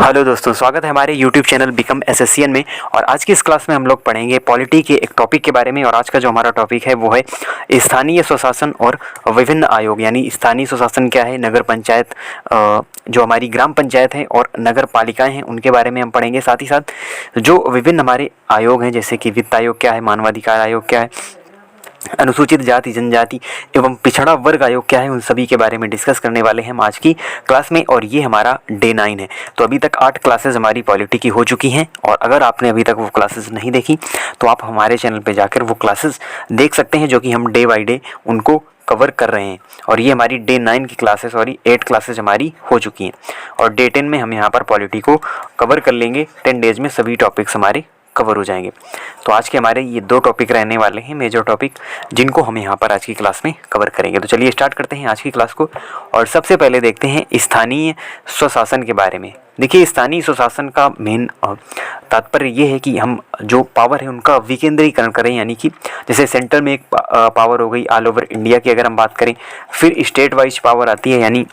Hello दोस्तों, स्वागत है हमारे YouTube चैनल बिकम एसएससीएन में। और आज की इस क्लास में हम लोग पढ़ेंगे पॉलिटी के एक टॉपिक के बारे में। और आज का जो हमारा टॉपिक है वो है स्थानीय स्वशासन और विभिन्न आयोग। यानी स्थानीय स्वशासन क्या है, नगर पंचायत, जो हमारी ग्राम पंचायत है और नगर पालिकाएँ हैं उनके बारे में हम पढ़ेंगे। साथ ही साथ जो विभिन्न हमारे आयोग हैं, जैसे कि वित्त आयोग क्या है, मानवाधिकार आयोग क्या है, अनुसूचित जाति जनजाति एवं पिछड़ा वर्ग आयोग क्या है, उन सभी के बारे में डिस्कस करने वाले हैं हम आज की क्लास में। और ये हमारा डे 9 है। तो अभी तक 8 क्लासेस हमारी पॉलिटी की हो चुकी हैं। और अगर आपने अभी तक वो क्लासेस नहीं देखी तो आप हमारे चैनल पे जाकर वो क्लासेस देख सकते हैं, जो कि हम डे बाय डे उनको कवर कर रहे हैं। और ये हमारी डे 9 की क्लासेस 8 क्लासेस हमारी हो चुकी हैं। और डे 10 में हम यहाँ पर पॉलिटी को कवर कर लेंगे। 10 डेज में सभी टॉपिक्स हमारे कवर हो जाएंगे। तो आज के हमारे ये 2 टॉपिक रहने वाले हैं, मेजर टॉपिक, जिनको हम यहाँ पर आज की क्लास में कवर करेंगे। तो चलिए स्टार्ट करते हैं आज की क्लास को। और सबसे पहले देखते हैं स्थानीय स्वशासन के बारे में। देखिए, स्थानीय स्वशासन का मेन तात्पर्य ये है कि हम जो पावर है उनका विकेंद्रीकरण करें। यानी कि जैसे सेंटर में एक पावर हो गई ऑल ओवर इंडिया की अगर हम बात करें, फिर स्टेट वाइज पावर आती है, यानी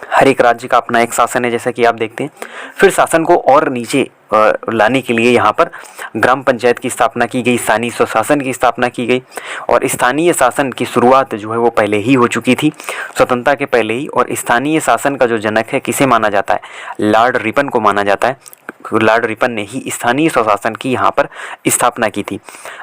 हर एक राज्य का अपना एक शासन है, जैसा कि आप देखते हैं। फिर शासन को और नीचे लाने के लिए यहाँ पर ग्राम पंचायत की स्थापना की गई, स्थानीय स्वशासन की स्थापना की गई। और स्थानीय शासन की शुरुआत जो है वो पहले ही हो चुकी थी, स्वतंत्रता के पहले ही। और स्थानीय शासन का जो जनक है किसे माना जाता है, लॉर्ड रिपन को माना जाता है। लॉर्ड रिपन ने ही स्थानीय स्वशासन की यहाँ पर स्थापना की थी।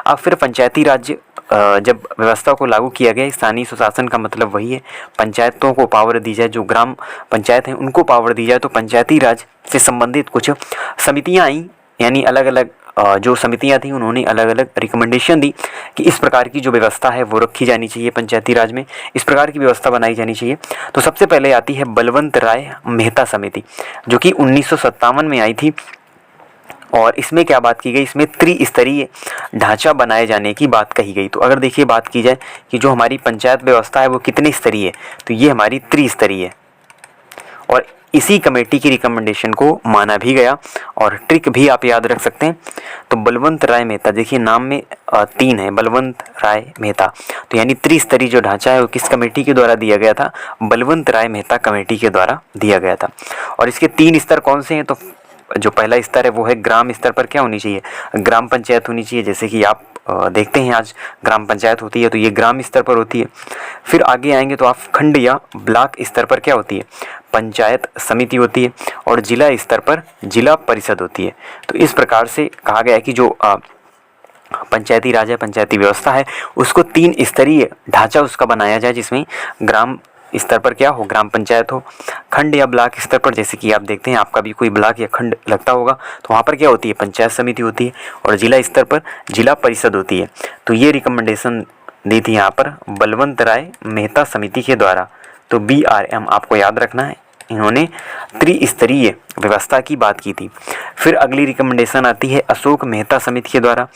अब फिर पंचायती राज्य जब व्यवस्था को लागू किया गया, स्थानीय स्वशासन का मतलब वही है, पंचायतों को पावर दी जाए, जो ग्राम पंचायत हैं उनको पावर दी जाए। तो पंचायती राज से संबंधित कुछ समितियां आई, यानी अलग अलग जो समितियां थी उन्होंने अलग अलग रिकमेंडेशन दी कि इस प्रकार की जो व्यवस्था है वो रखी जानी चाहिए, पंचायती राज में इस प्रकार की व्यवस्था बनाई जानी चाहिए। तो सबसे पहले आती है बलवंत राय मेहता समिति, जो कि 1957 में आई थी। और इसमें क्या बात की गई, इसमें त्रिस्तरीय ढांचा बनाए जाने की बात कही गई। तो अगर देखिए बात की जाए कि जो हमारी पंचायत व्यवस्था है वो कितनी स्तरीय है, तो ये हमारी त्रिस्तरीय है। और इसी कमेटी की रिकमेंडेशन को माना भी गया। और ट्रिक भी आप याद रख सकते हैं। तो बलवंत राय मेहता, देखिए नाम में 3 है, बलवंत राय मेहता। तो यानी त्रिस्तरीय जो ढांचा है वो किस कमेटी के द्वारा दिया गया था, बलवंत राय मेहता कमेटी के द्वारा दिया गया था। और इसके 3 स्तर कौन से हैं, तो जो पहला स्तर है वो है ग्राम स्तर पर क्या होनी चाहिए, ग्राम पंचायत होनी चाहिए। जैसे कि आप देखते हैं आज ग्राम पंचायत होती है तो ये ग्राम स्तर पर होती है। फिर आगे आएंगे तो आप खंड या ब्लॉक स्तर पर क्या होती है, पंचायत समिति होती है। और जिला स्तर पर जिला परिषद होती है। तो इस प्रकार से कहा गया है कि जो पंचायती राज है, पंचायती व्यवस्था है, उसको 3 स्तरीय ढांचा उसका बनाया जाए, जिसमें ग्राम स्तर पर क्या हो, ग्राम पंचायत हो, खंड या ब्लॉक स्तर पर, जैसे कि आप देखते हैं आपका भी कोई ब्लॉक या खंड लगता होगा तो वहाँ पर क्या होती है, पंचायत समिति होती है। और जिला स्तर पर जिला परिषद होती है। तो ये रिकमेंडेशन दी थी यहाँ पर बलवंत राय मेहता समिति के द्वारा। तो BRM आपको याद रखना है, इन्होंने त्रिस्तरीय व्यवस्था की बात की थी। फिर अगली रिकमेंडेशन आती है अशोक मेहता समिति के द्वारा,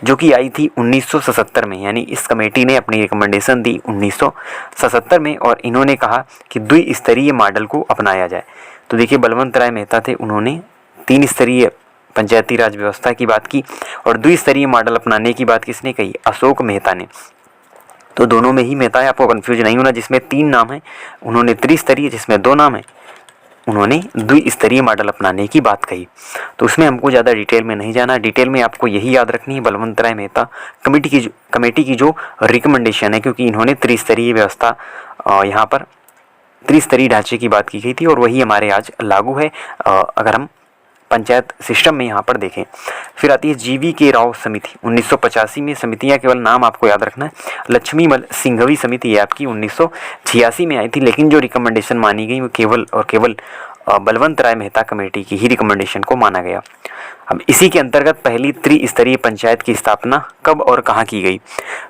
जो कि आई थी 1977 में। यानी इस कमेटी ने अपनी रिकमेंडेशन दी 1977 में। और इन्होंने कहा कि द्विस्तरीय मॉडल को अपनाया जाए। तो देखिए बलवंत राय मेहता थे, उन्होंने 3 स्तरीय पंचायती राज व्यवस्था की बात की। और द्विस्तरीय मॉडल अपनाने की बात किसने कही, अशोक मेहता ने। तो दोनों में ही मेहता है, आपको कंफ्यूज नहीं होना। जिसमें 3 नाम है उन्होंने त्रिस्तरीय, जिसमें 2 नाम है उन्होंने द्विस्तरीय मॉडल अपनाने की बात कही। तो उसमें हमको ज़्यादा डिटेल में नहीं जाना। डिटेल में आपको यही याद रखनी है बलवंत राय मेहता कमेटी की जो रिकमेंडेशन है, क्योंकि इन्होंने त्रिस्तरीय व्यवस्था यहाँ पर त्रिस्तरीय ढांचे की बात की गई थी और वही हमारे आज लागू है अगर हम पंचायत सिस्टम में यहाँ पर देखें। फिर आती है GV राव समिति 1985 में। समितियाँ केवल नाम आपको याद रखना है, लक्ष्मीमल सिंघवी समिति है आपकी 1986 में आई थी। लेकिन जो रिकमेंडेशन मानी गई वो केवल और केवल बलवंत राय मेहता कमेटी की ही रिकमेंडेशन को माना गया। अब इसी के अंतर्गत पहली त्रिस्तरीय पंचायत की स्थापना कब और कहाँ की गई,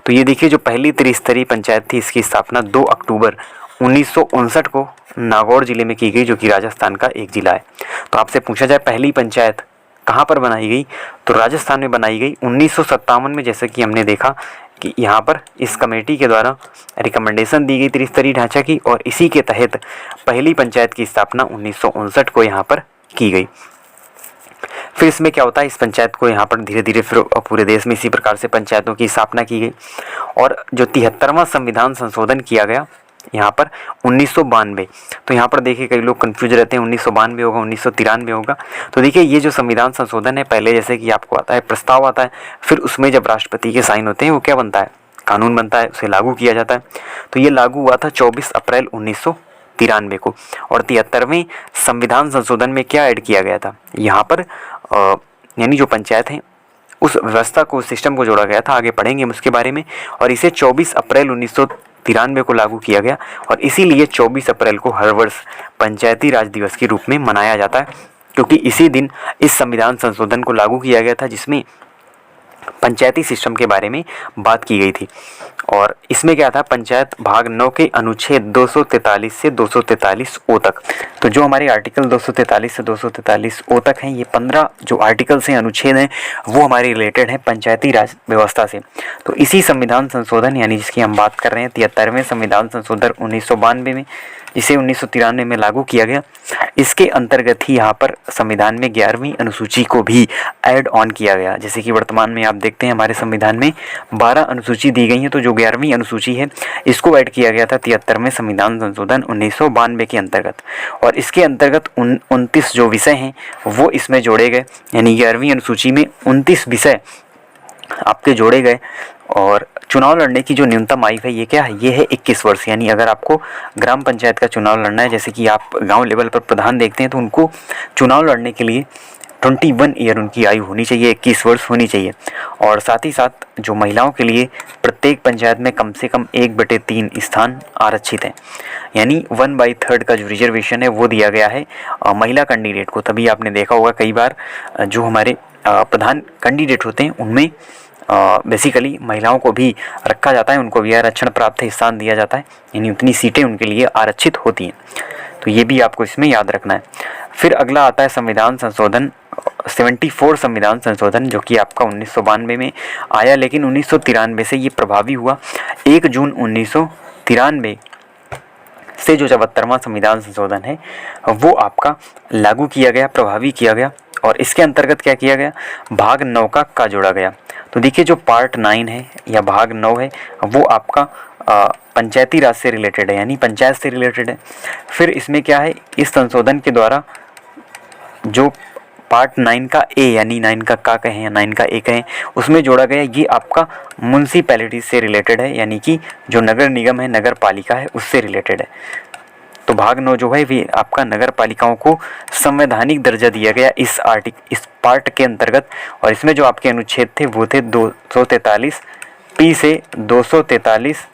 तो ये देखिए जो पहली त्रिस्तरीय पंचायत थी इसकी स्थापना 2 अक्टूबर 1959 को नागौर जिले में की गई, जो कि राजस्थान का एक जिला है। तो आपसे पूछा जाए पहली पंचायत कहाँ पर बनाई गई, तो राजस्थान में बनाई गई 1957 में। जैसे कि हमने देखा कि यहाँ पर इस कमेटी के द्वारा रिकमेंडेशन दी गई त्रिस्तरीय ढांचा की, और इसी के तहत पहली पंचायत की स्थापना 1959 को यहाँ पर की गई। फिर इसमें क्या होता है, इस पंचायत को यहाँ पर धीरे धीरे फिर पूरे देश में इसी प्रकार से पंचायतों की स्थापना की गई। और जो 73वां संविधान संशोधन किया गया यहाँ पर 1992। तो यहाँ पर देखिए कई लोग कंफ्यूज रहते हैं 1992 होगा 1993 होगा। तो देखिए ये जो संविधान संशोधन है, पहले जैसे कि आपको आता है प्रस्ताव आता है, फिर उसमें जब राष्ट्रपति के साइन होते हैं वो क्या बनता है, कानून बनता है, उसे लागू किया जाता है। तो ये लागू हुआ था 24 अप्रैल 1993 को। और 73वें संविधान संशोधन में क्या ऐड किया गया था, यहाँ पर यानी जो पंचायत है उस व्यवस्था को, सिस्टम को जोड़ा गया था। आगे पढ़ेंगे हम उसके बारे में। और इसे 24 अप्रैल 1993 को लागू किया गया और इसीलिए 24 अप्रैल को हर वर्ष पंचायती राज दिवस के रूप में मनाया जाता है, क्योंकि इसी दिन इस संविधान संशोधन को लागू किया गया था जिसमें पंचायती सिस्टम के बारे में बात की गई थी। और इसमें क्या था, पंचायत भाग 9 के अनुच्छेद 243 से 243 ओ तक। तो जो हमारे आर्टिकल 243 से 243 ओ तक हैं, ये 15 जो आर्टिकल्स हैं, अनुच्छेद हैं, वो हमारे रिलेटेड हैं पंचायती राज व्यवस्था से। तो इसी संविधान संशोधन यानी जिसकी हम बात कर रहे हैं 73वें संविधान संशोधन 1992 में, जिसे 1993 में लागू किया गया, इसके अंतर्गत ही यहाँ पर संविधान में 11वीं अनुसूची को भी ऐड ऑन किया गया। जैसे कि वर्तमान में आप देखते हैं हमारे संविधान में 12 अनुसूची दी गई हैं, तो जो 11वीं अनुसूची है इसको ऐड किया गया था 73वें संविधान संशोधन 1992 के अंतर्गत। और इसके अंतर्गत 29 जो विषय हैं वो इसमें जोड़े गए, यानी 11वीं अनुसूची में 29 विषय आपके जोड़े गए। और चुनाव लड़ने की जो न्यूनतम आयु है ये क्या है, ये है 21 वर्ष। यानी अगर आपको ग्राम पंचायत का चुनाव लड़ना है, जैसे कि आप गांव लेवल पर प्रधान देखते हैं, तो उनको चुनाव लड़ने के लिए 21 ईयर उनकी आयु होनी चाहिए, 21 वर्ष होनी चाहिए। और साथ ही साथ जो महिलाओं के लिए प्रत्येक पंचायत में कम से कम 1/3 स्थान आरक्षित हैं, यानी 1/3 का जो रिजर्वेशन है वो दिया गया है महिला कैंडिडेट को। तभी आपने देखा होगा कई बार जो हमारे प्रधान कैंडिडेट होते हैं उनमें बेसिकली महिलाओं को भी रखा जाता है, उनको भी आरक्षण प्राप्त स्थान दिया जाता है, यानी उतनी सीटें उनके लिए आरक्षित होती हैं। तो ये भी आपको इसमें याद रखना है। फिर अगला आता है संविधान संशोधन 74 संविधान संशोधन, जो कि आपका 1992 में आया, लेकिन 1993 से ये प्रभावी हुआ। 1 जून 1993 से जो 74वां संविधान संशोधन है वो आपका लागू किया गया, प्रभावी किया गया। और इसके अंतर्गत क्या किया गया, भाग 9 का जोड़ा गया। तो देखिए जो पार्ट 9 है या भाग 9 है वो आपका पंचायती राज से रिलेटेड है, यानी पंचायत से रिलेटेड है। फिर इसमें क्या है, इस संशोधन के द्वारा जो पार्ट 9 का ए, यानी 9 का कहें या 9 का ए कहें, उसमें जोड़ा गया, ये आपका म्युनिसिपैलिटी से रिलेटेड है, यानी कि जो नगर निगम है, नगर पालिका है, उससे रिलेटेड है। तो भाग 9 जो है वे आपका नगर पालिकाओं को संवैधानिक दर्जा दिया गया इस पार्ट के अंतर्गत। और इसमें जो आपके अनुच्छेद थे वो थे 243 पी से 243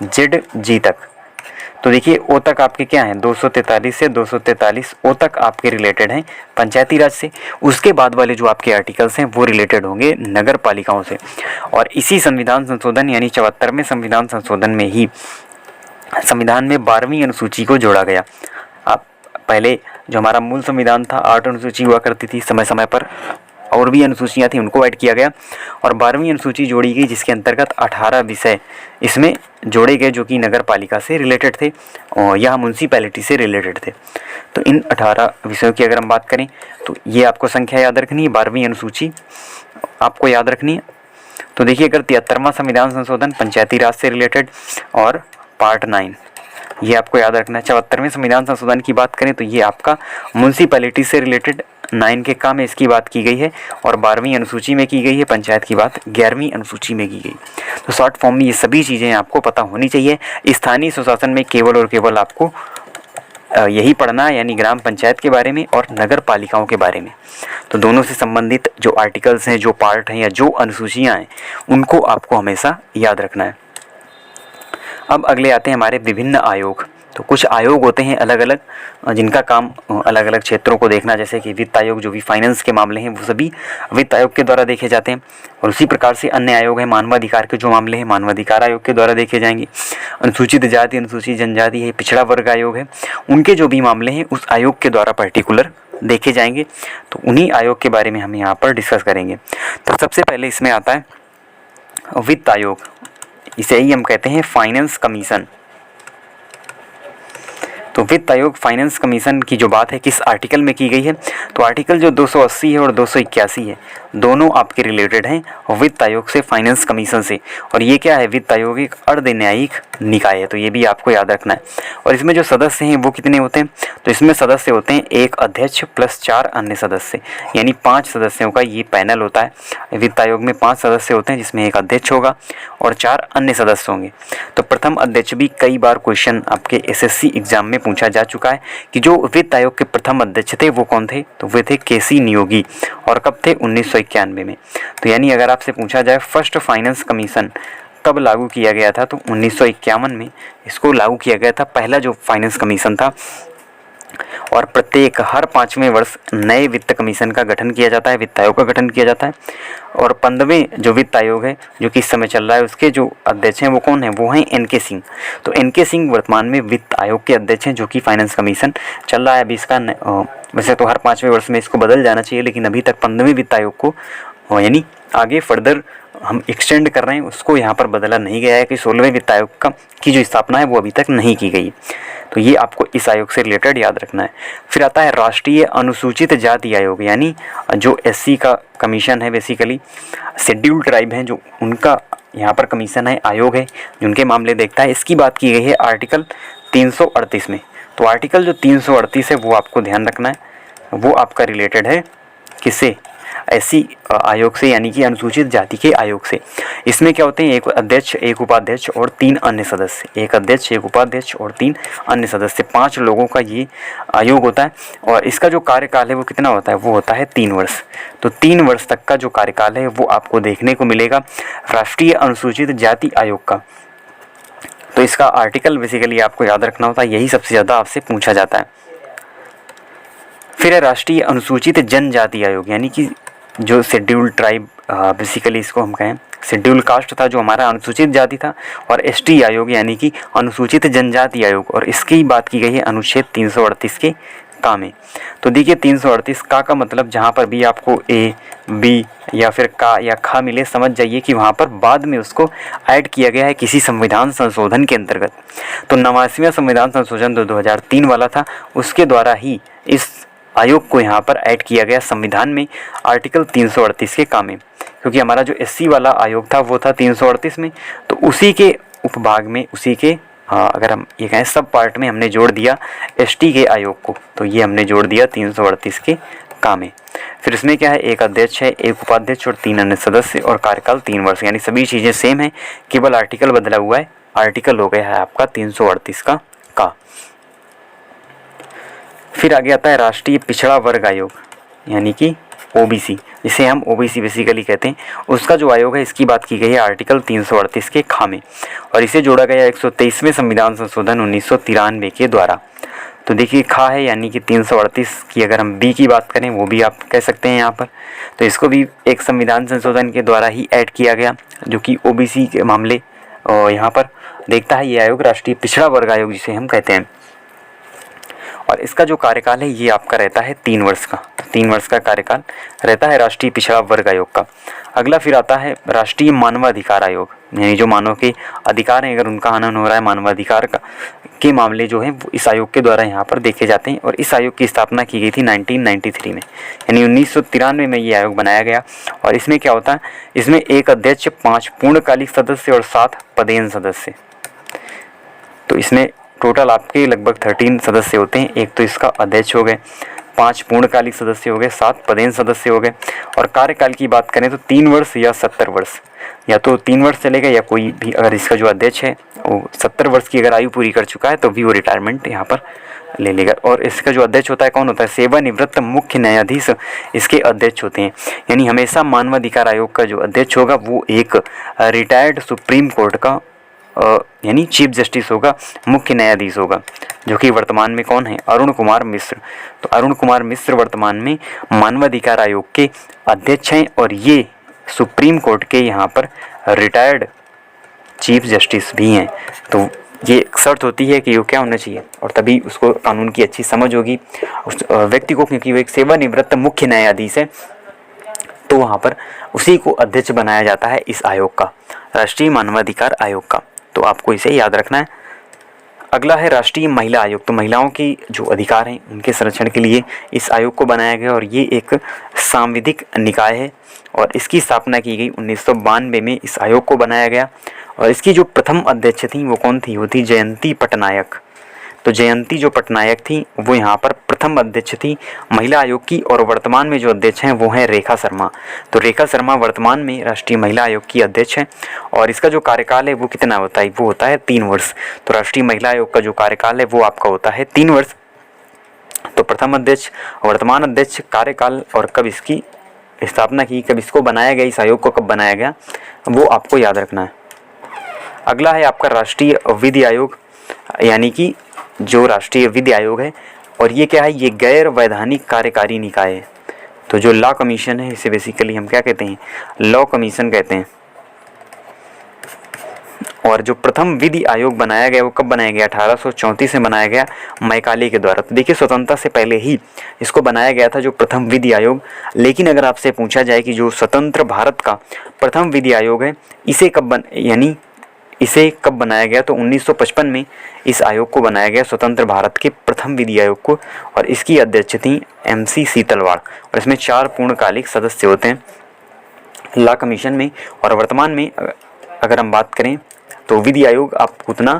जेड जी तक। तो देखिए ओ तक आपके क्या हैं, 243 से 243 ओ तक आपके रिलेटेड हैं पंचायती राज से। उसके बाद वाले जो आपके आर्टिकल्स हैं वो रिलेटेड होंगे नगर पालिकाओं से। और इसी संविधान संशोधन यानी 74वें संविधान संशोधन में ही संविधान में 12वीं अनुसूची को जोड़ा गया। आप पहले जो हमारा मूल संविधान था 8 अनुसूची हुआ करती थी, समय समय पर और भी अनुसूचियाँ थी, उनको ऐड किया गया और 12वीं अनुसूची जोड़ी गई, जिसके अंतर्गत 18 विषय इसमें जोड़े गए जो कि नगर पालिका से रिलेटेड थे और या म्युनिसिपैलिटी से रिलेटेड थे। तो इन 18 विषयों की अगर हम बात करें तो ये आपको संख्या याद रखनी है, 12वीं अनुसूची आपको याद रखनी है। तो देखिए अगर 73वां संविधान संशोधन पंचायती राज से रिलेटेड और पार्ट 9 ये आपको याद रखना है। 74वें संविधान संशोधन की बात करें तो ये आपका म्युनिसिपैलिटी से रिलेटेड 9 के काम में इसकी बात की गई है और 12वीं अनुसूची में की गई है, पंचायत की बात 11वीं अनुसूची में की गई। तो शॉर्ट फॉर्म में ये सभी चीज़ें आपको पता होनी चाहिए। स्थानीय स्वशासन में केवल और केवल आपको यही पढ़ना है, यानी ग्राम पंचायत के बारे में और नगर पालिकाओं के बारे में। तो दोनों से संबंधित जो आर्टिकल्स हैं, जो पार्ट हैं या जो अनुसूचियाँ हैं, उनको आपको हमेशा याद रखना है। अब अगले आते हैं हमारे विभिन्न आयोग। तो कुछ आयोग होते हैं अलग अलग, जिनका काम अलग अलग क्षेत्रों को देखना, जैसे कि वित्त आयोग जो भी फाइनेंस के मामले हैं वो सभी वित्त आयोग के द्वारा देखे जाते हैं। और उसी प्रकार से अन्य आयोग हैं, मानवाधिकार के जो मामले हैं मानवाधिकार आयोग के द्वारा देखे जाएंगे। अनुसूचित जाति, अनुसूचित जनजाति है, पिछड़ा वर्ग आयोग है, उनके जो भी मामले हैं उस आयोग के द्वारा पर्टिकुलर देखे जाएंगे। तो उन्हीं आयोग के बारे में हम यहाँ पर डिस्कस करेंगे। तो सबसे पहले इसमें आता है वित्त आयोग, इसे ही हम कहते हैं फाइनेंस कमीशन। तो वित्त आयोग फाइनेंस कमीशन की जो बात है किस आर्टिकल में की गई है, तो आर्टिकल जो 280 है और 281 है, दोनों आपके रिलेटेड हैं वित्त आयोग से, फाइनेंस कमीशन से। और ये क्या है, वित्त आयोग एक अर्ध न्यायिक निकाय है, तो ये भी आपको याद रखना है। और इसमें जो सदस्य हैं वो कितने होते हैं, तो इसमें सदस्य होते हैं एक अध्यक्ष प्लस 4 अन्य सदस्य, यानी 5 सदस्यों का ये पैनल होता है। वित्त आयोग में 5 सदस्य होते हैं जिसमें एक अध्यक्ष होगा और 4 अन्य सदस्य होंगे। तो प्रथम अध्यक्ष भी कई बार क्वेश्चन आपके एसएससी एग्जाम में पूछा जा चुका है कि जो वित्त आयोग के प्रथम अध्यक्ष थे वो कौन थे, तो वे थे केसी नियोगी, और कब थे, 1991 में। तो यानी अगर आपसे पूछा जाए फर्स्ट फाइनेंस कमीशन कब लागू किया गया था, तो 1951 में इसको लागू किया गया था, पहला जो फाइनेंस कमीशन था। और प्रत्येक हर 5वें वर्ष नए वित्त कमीशन का गठन किया जाता है, वित्त आयोग का गठन किया जाता है। और 15वें जो वित्त आयोग है जो कि इस समय चल रहा है, उसके जो अध्यक्ष हैं वो कौन है, वो हैं एन.के. सिंह। तो एन.के. सिंह वर्तमान में वित्त आयोग के अध्यक्ष हैं, जो कि फाइनेंस कमीशन चल रहा है अभी इसका। वैसे तो हर 5वें वर्ष में इसको बदल जाना चाहिए, लेकिन अभी तक 15वें वित्त आयोग को यानी आगे फर्दर हम एक्सटेंड कर रहे हैं, उसको यहाँ पर बदला नहीं गया है कि 16वें वित्त आयोग की जो स्थापना है वो अभी तक नहीं की गई। तो ये आपको इस आयोग से रिलेटेड याद रखना है। फिर आता है राष्ट्रीय अनुसूचित जाति आयोग, यानी जो एससी का कमीशन है, बेसिकली शेड्यूल्ड ट्राइब हैं जो उनका यहाँ पर कमीशन है, आयोग है जो उनके मामले देखता है। इसकी बात की गई है आर्टिकल 338 में। तो आर्टिकल जो 338 है वो आपको ध्यान रखना है, वो आपका रिलेटेड है किससे, एससी आयोग से, यानी कि अनुसूचित जाति के आयोग से। इसमें क्या होते हैं, एक अध्यक्ष, एक उपाध्यक्ष और 3 अन्य सदस्य, एक अध्यक्ष, एक उपाध्यक्ष और 3 अन्य सदस्य, 5 लोगों का ये आयोग होता है। और इसका जो कार्यकाल है वो कितना होता है, वो होता है 3 वर्ष। तो 3 वर्ष तक का जो कार्यकाल है वो आपको देखने को मिलेगा राष्ट्रीय अनुसूचित जाति आयोग का। तो इसका आर्टिकल बेसिकली आपको याद रखना होता है, यही सबसे ज़्यादा आपसे पूछा जाता है। फिर है राष्ट्रीय अनुसूचित जनजाति आयोग, यानी कि जो शेड्यूल्ड ट्राइब, बेसिकली इसको हम कहें शेड्यूल कास्ट था जो हमारा, अनुसूचित जाति था। और एसटी आयोग यानी कि अनुसूचित जनजाति आयोग, और इसकी बात की गई है अनुच्छेद 338 के का में। तो देखिए 338 का मतलब जहाँ पर भी आपको ए, बी या फिर का या खा मिले, समझ जाइए कि वहाँ पर बाद में उसको ऐड किया गया है किसी संविधान संशोधन के अंतर्गत। तो 89वां संविधान संशोधन तो 2003 वाला था, उसके द्वारा ही इस आयोग को यहाँ पर ऐड किया गया संविधान में आर्टिकल 338 के का में। क्योंकि हमारा जो एससी वाला आयोग था वो था 338 में, तो उसी के उपभाग में, उसी के अगर हम ये कहें सब पार्ट में हमने जोड़ दिया एसटी के आयोग को, तो ये हमने जोड़ दिया 338 के का में। फिर इसमें क्या है, एक अध्यक्ष है, एक उपाध्यक्ष और 3 अन्य सदस्य, और कार्यकाल 3 वर्ष, यानी सभी चीज़ें सेम है, केवल आर्टिकल बदला हुआ है। आर्टिकल हो गया है आपका 338 का। फिर आगे आता है राष्ट्रीय पिछड़ा वर्ग आयोग, यानी कि ओबीसी, जिसे हम ओबीसी बेसिकली कहते हैं, उसका जो आयोग है इसकी बात की गई है आर्टिकल 338 के खा में। और इसे जोड़ा गया 123वें संविधान संशोधन 1993 के द्वारा। तो देखिए खा है, यानी कि 338 की अगर हम बी की बात करें वो भी आप कह सकते हैं यहाँ पर। तो इसको भी एक संविधान संशोधन के द्वारा ही ऐड किया गया, जो कि ओबीसी के मामले यहाँ पर देखता है ये आयोग, राष्ट्रीय पिछड़ा वर्ग आयोग जिसे हम कहते हैं। और इसका जो कार्यकाल है ये आपका रहता है 3 वर्ष का। तो 3 वर्ष का कार्यकाल रहता है राष्ट्रीय पिछड़ा वर्ग आयोग का। अगला फिर आता है राष्ट्रीय मानवाधिकार आयोग, यानी जो मानव के अधिकार हैं अगर उनका हनन हो रहा है, मानवाधिकार का के मामले जो हैं वो इस आयोग के द्वारा यहाँ पर देखे जाते हैं। और इस आयोग की स्थापना की गई थी 1993 में, यानी 1993 में ये आयोग बनाया गया। और इसमें क्या होता है, इसमें एक अध्यक्ष, 5 पूर्णकालिक सदस्य और 7 पदेन सदस्य। तो इसमें टोटल आपके लगभग 13 सदस्य होते हैं। एक तो इसका अध्यक्ष हो गए, 5 पूर्णकालिक सदस्य हो गए, 7 पदेन सदस्य हो गए। और कार्यकाल की बात करें तो 3 वर्ष या 70 वर्ष, या तो 3 वर्ष चलेगा, या कोई भी अगर इसका जो अध्यक्ष है वो 70 वर्ष की अगर आयु पूरी कर चुका है तो भी वो रिटायरमेंट यहाँ पर ले लेगा। और इसका जो अध्यक्ष होता है कौन होता है, सेवानिवृत्त मुख्य न्यायाधीश इसके अध्यक्ष होते हैं। यानी हमेशा मानवाधिकार आयोग का जो अध्यक्ष होगा वो एक रिटायर्ड सुप्रीम कोर्ट का यानी चीफ जस्टिस होगा, मुख्य न्यायाधीश होगा, जो कि वर्तमान में कौन है, अरुण कुमार मिश्र। तो अरुण कुमार मिश्र वर्तमान में मानवाधिकार आयोग के अध्यक्ष हैं, और ये सुप्रीम कोर्ट के यहाँ पर रिटायर्ड चीफ जस्टिस भी हैं। तो ये शर्त होती है कि वो क्या होना चाहिए, और तभी उसको कानून की अच्छी समझ होगी उस व्यक्ति को, क्योंकि वो एक सेवानिवृत्त मुख्य न्यायाधीश है। तो वहाँ पर उसी को अध्यक्ष बनाया जाता है इस आयोग का, राष्ट्रीय मानवाधिकार आयोग का। तो आपको इसे याद रखना है। अगला है राष्ट्रीय महिला आयोग। तो महिलाओं की जो अधिकार हैं उनके संरक्षण के लिए इस आयोग को बनाया गया और ये एक सांविधिक निकाय है और इसकी स्थापना की गई 1992 में इस आयोग को बनाया गया। और इसकी जो प्रथम अध्यक्ष थी वो कौन थी? वो थी जयंती पटनायक। तो जयंती जो पटनायक थी वो यहाँ पर प्रथम अध्यक्ष थी महिला आयोग की। और वर्तमान में जो अध्यक्ष हैं वो हैं रेखा शर्मा। तो रेखा शर्मा वर्तमान में राष्ट्रीय महिला आयोग की अध्यक्ष हैं और इसका जो कार्यकाल है वो कितना होता है? वो होता है 3 वर्ष। तो राष्ट्रीय महिला आयोग का जो कार्यकाल है वो आपका होता है 3 वर्ष। तो प्रथम अध्यक्ष, वर्तमान अध्यक्ष, कार्यकाल और कब इसकी स्थापना की, कब इसको बनाया गया, इस आयोग को कब बनाया गया, वो आपको याद रखना है। अगला है आपका राष्ट्रीय विधि आयोग, यानी कि जो राष्ट्रीय विधि आयोग है और ये क्या है? ये गैर वैधानिक कार्यकारी निकाय है। तो जो लॉ कमीशन है इसे बेसिकली हम क्या कहते हैं? लॉ कमीशन कहते हैं। और जो प्रथम विधि आयोग बनाया गया वो कब बनाया गया? 1834 में बनाया गया मैकाले के द्वारा। तो देखिए स्वतंत्रता से पहले ही इसको बनाया गया था जो प्रथम विधि आयोग। लेकिन अगर आपसे पूछा जाए कि जो स्वतंत्र भारत का प्रथम विधि आयोग है इसे कब बनाया गया, तो 1955 में इस आयोग को बनाया गया, स्वतंत्र भारत के प्रथम विधि आयोग को। और इसकी अध्यक्ष थी MC सीतलवाड़ और इसमें 4 पूर्णकालिक सदस्य होते हैं लॉ कमीशन में। और वर्तमान में अगर हम बात करें तो विधि आयोग आपको उतना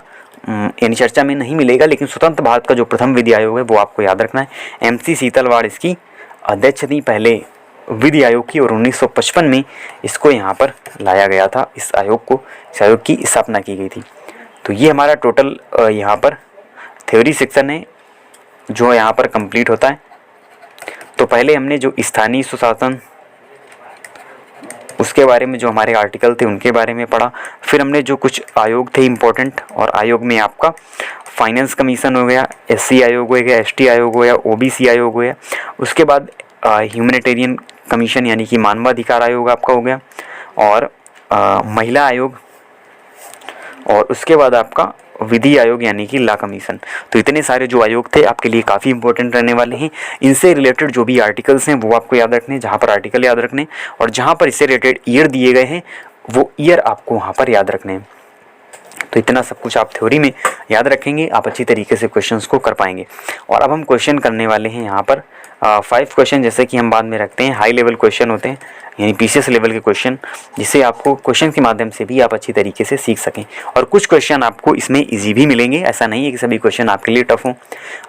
यानी चर्चा में नहीं मिलेगा, लेकिन स्वतंत्र भारत का जो प्रथम विधि आयोग है वो आपको याद रखना है। MC सीतलवाड़ इसकी अध्यक्ष थी पहले विधि आयोग की और 1955 में इसको यहाँ पर लाया गया था, इस आयोग की स्थापना की गई थी। तो ये हमारा टोटल यहाँ पर थ्योरी सेक्शन है जो यहाँ पर कंप्लीट होता है। तो पहले हमने जो स्थानीय सुशासन उसके बारे में जो हमारे आर्टिकल थे उनके बारे में पढ़ा। फिर हमने जो कुछ आयोग थे इम्पोर्टेंट, और आयोग में आपका फाइनेंस कमीशन हो गया, SC आयोग हो गया, ST आयोग हो गया, OBC आयोग हो गया। उसके बाद ह्यूमैनिटेरियन कमीशन यानी कि मानवाधिकार आयोग आपका हो गया, और महिला आयोग, और उसके बाद आपका विधि आयोग यानी कि लॉ कमीशन। तो इतने सारे जो आयोग थे आपके लिए काफ़ी इंपॉर्टेंट रहने वाले हैं। इनसे रिलेटेड जो भी आर्टिकल्स हैं वो आपको याद रखने, जहाँ पर आर्टिकल याद रखने, और जहाँ पर इससे रिलेटेड ईयर दिए गए हैं वो ईयर आपको वहाँ पर याद रखने हैं। तो इतना सब कुछ आप थ्योरी में याद रखेंगे, आप अच्छी तरीके से क्वेश्चंस को कर पाएंगे। और अब हम क्वेश्चन करने वाले हैं यहाँ पर 5 क्वेश्चन, जैसे कि हम बाद में रखते हैं हाई लेवल क्वेश्चन होते हैं यानी PCS लेवल के क्वेश्चन, जिससे आपको क्वेश्चन के माध्यम से भी आप अच्छी तरीके से सीख सकें। और कुछ क्वेश्चन आपको इसमें इजी भी मिलेंगे, ऐसा नहीं है कि सभी क्वेश्चन आपके लिए टफ हों।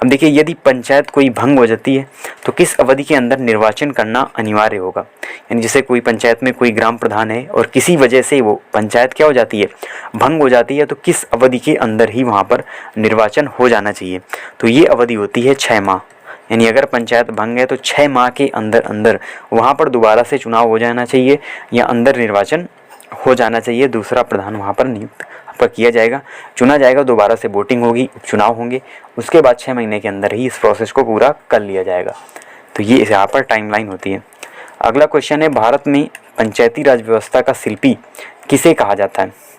अब देखिए, यदि पंचायत कोई भंग हो जाती है तो किस अवधि के अंदर निर्वाचन करना अनिवार्य होगा? यानी जैसे कोई पंचायत में कोई ग्राम प्रधान है और किसी वजह से वो पंचायत क्या हो जाती है? भंग हो जाती है, तो किस अवधि के अंदर ही वहाँ पर निर्वाचन हो जाना चाहिए? तो ये अवधि होती है 6 माह। यानी अगर पंचायत भंग है तो 6 माह के अंदर वहाँ पर दोबारा से चुनाव हो जाना चाहिए या अंदर निर्वाचन हो जाना चाहिए। दूसरा प्रधान वहाँ पर नियुक्त आपका किया जाएगा, चुना जाएगा, दोबारा से वोटिंग होगी, उपचुनाव होंगे, उसके बाद 6 महीने के अंदर ही इस प्रोसेस को पूरा कर लिया जाएगा। तो ये यहाँ पर टाइमलाइन होती है। अगला क्वेश्चन है, भारत में पंचायती राज व्यवस्था का शिल्पी किसे कहा जाता है?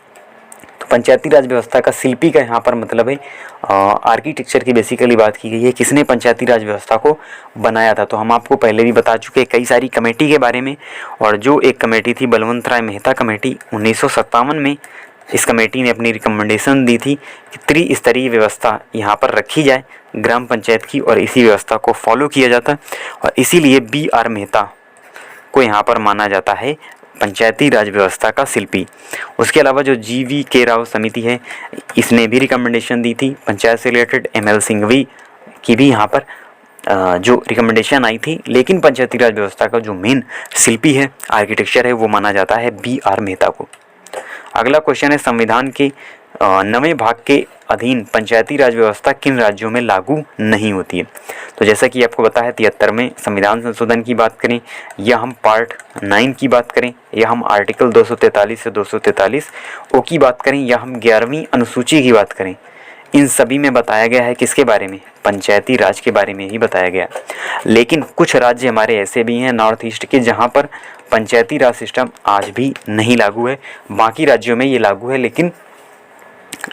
तो पंचायती राज व्यवस्था का शिल्पी का यहाँ पर मतलब है आर्किटेक्चर की बेसिकली बात की गई है, किसने पंचायती राज व्यवस्था को बनाया था। तो हम आपको पहले भी बता चुके हैं कई सारी कमेटी के बारे में, और जो एक कमेटी थी बलवंत राय मेहता कमेटी, 1957 में इस कमेटी ने अपनी रिकमेंडेशन दी थी कि त्रिस्तरीय व्यवस्था यहाँ पर रखी जाए ग्राम पंचायत की, और इसी व्यवस्था को फॉलो किया जाता है, और इसीलिए BR मेहता को यहाँ पर माना जाता है पंचायती राज व्यवस्था का शिल्पी। उसके अलावा जो GV राव समिति है, इसने भी रिकमेंडेशन दी थी पंचायत से रिलेटेड। ML सिंघवी की भी यहाँ पर जो रिकमेंडेशन आई थी, लेकिन पंचायती राज व्यवस्था का जो मेन शिल्पी है, आर्किटेक्चर है, वो माना जाता है BR मेहता को। अगला क्वेश्चन है, संविधान के 9वें भाग के अधीन पंचायती राज व्यवस्था किन राज्यों में लागू नहीं होती है? तो जैसा कि आपको पता है 73वें संविधान संशोधन की बात करें, या हम पार्ट 9 की बात करें, या हम आर्टिकल 243 से 243 ओ की बात करें, या हम 11वीं अनुसूची की बात करें, इन सभी में बताया गया है किसके बारे में? पंचायती राज के बारे में ही बताया गया। लेकिन कुछ राज्य हमारे ऐसे भी हैं नॉर्थ ईस्ट के जहाँ पर पंचायती राज सिस्टम आज भी नहीं लागू है। बाकी राज्यों में ये लागू है, लेकिन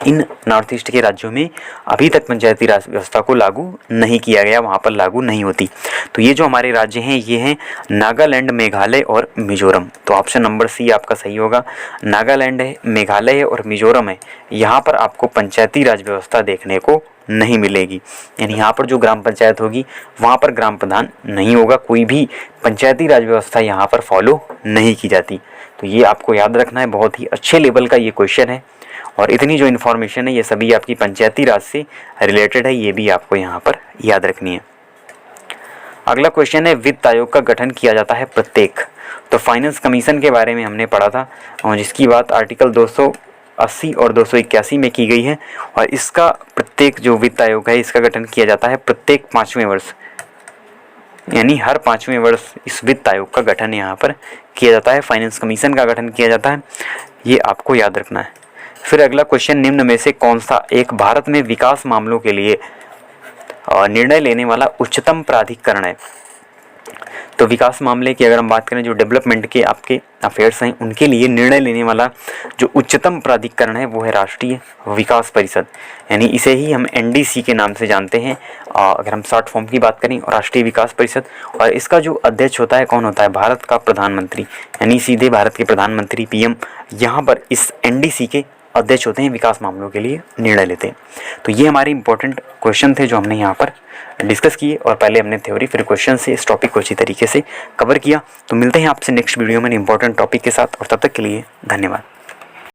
इन नॉर्थ ईस्ट के राज्यों में अभी तक पंचायती राज व्यवस्था को लागू नहीं किया गया, वहाँ पर लागू नहीं होती। तो ये जो हमारे राज्य हैं ये हैं नागालैंड, मेघालय और मिजोरम। तो ऑप्शन नंबर सी आपका सही होगा। नागालैंड है, मेघालय है और मिजोरम है, यहाँ पर आपको पंचायती राज व्यवस्था देखने को नहीं मिलेगी। यानी यहाँ पर जो ग्राम पंचायत होगी वहाँ पर ग्राम प्रधान नहीं होगा, कोई भी पंचायती राज व्यवस्था यहाँ पर फॉलो नहीं की जाती। तो ये आपको याद रखना है, बहुत ही अच्छे लेवल का ये क्वेश्चन है और इतनी जो इन्फॉर्मेशन है ये सभी आपकी पंचायती राज से रिलेटेड है, ये भी आपको यहाँ पर याद रखनी है। अगला क्वेश्चन है वित्त आयोग का गठन किया जाता है प्रत्येक। तो फाइनेंस कमीशन के बारे में हमने पढ़ा था और जिसकी बात आर्टिकल 280 और 281 में की गई है और इसका प्रत्येक जो वित्त आयोग है इसका गठन किया जाता है प्रत्येक 5वें वर्ष, यानी हर 5वें वर्ष इस वित्त आयोग का गठन यहाँ पर किया जाता है, फाइनेंस कमीशन का गठन किया जाता है, ये आपको याद रखना है। फिर अगला क्वेश्चन, निम्न में से कौन सा एक भारत में विकास मामलों के लिए निर्णय लेने वाला उच्चतम प्राधिकरण है। तो विकास मामले की अगर हम बात करें, जो डेवलपमेंट के आपके अफेयर्स हैं उनके लिए निर्णय लेने वाला जो उच्चतम प्राधिकरण है वो है राष्ट्रीय विकास परिषद, यानी इसे ही हम NDC के नाम से जानते हैं अगर हम शॉर्ट फॉर्म की बात करें, राष्ट्रीय विकास परिषद। और इसका जो अध्यक्ष होता है कौन होता है, भारत का प्रधानमंत्री, यानी सीधे भारत के प्रधानमंत्री PM यहाँ पर इस NDC के अध्यक्ष होते हैं, विकास मामलों के लिए निर्णय लेते हैं। तो ये हमारे इंपॉर्टेंट क्वेश्चन थे जो हमने यहाँ पर डिस्कस किए और पहले हमने थ्योरी फिर क्वेश्चन से इस टॉपिक को अच्छी तरीके से कवर किया। तो मिलते हैं आपसे नेक्स्ट वीडियो में इंपॉर्टेंट टॉपिक के साथ और तब तक के लिए धन्यवाद।